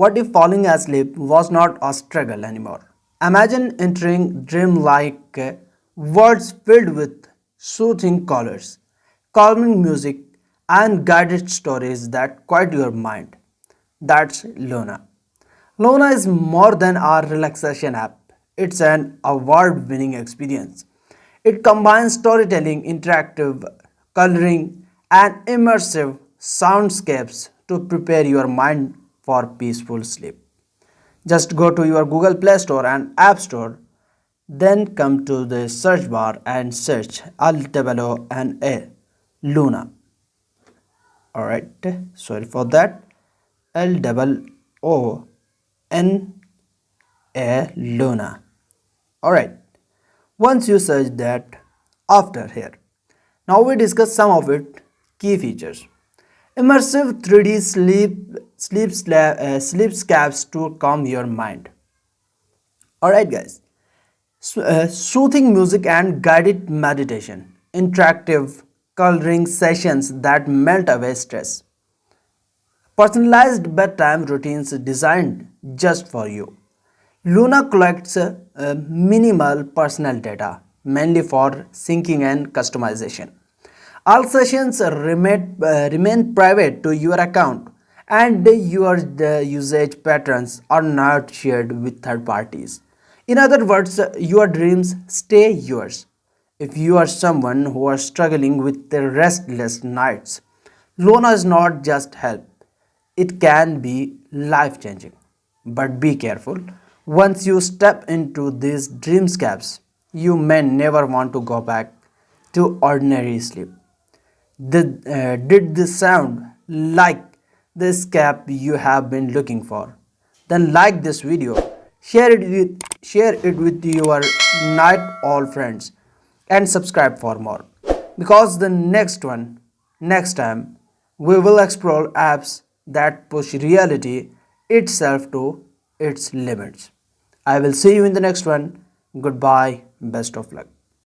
What if falling asleep was not a struggle anymore? Imagine entering dream-like worlds filled with soothing colors, calming music, and guided stories that quiet your mind. That's Loona. Loona is more than a relaxation app. It's an award-winning experience. It combines storytelling, interactive coloring, and immersive soundscapes to prepare your mind for peaceful sleep. Just go to your Google Play Store and App Store, then come to the search bar and search Loona. Loona. Alright, sorry for that. Loona. Loona. Alright, once you search that, after here. Now we discuss some of its key features. Immersive 3D sleepscapes to calm your mind. Alright guys. Soothing music and guided meditation. Interactive coloring sessions that melt away stress. Personalized bedtime routines designed just for you. Loona collects minimal personal data, mainly for syncing and customization. All sessions remain private to your account, and your usage patterns are not shared with third parties. In other words, your dreams stay yours. If you are someone who is struggling with the restless nights, Loona is not just help, it can be life changing. But be careful, once you step into these dreamscapes, you may never want to go back to ordinary sleep. Did this sound like the escape you have been looking for? Then like this video, share it with your night owl friends, and subscribe for more. Because the next time, we will explore apps that push reality itself to its limits. I will see you in the next one. Goodbye. Best of luck.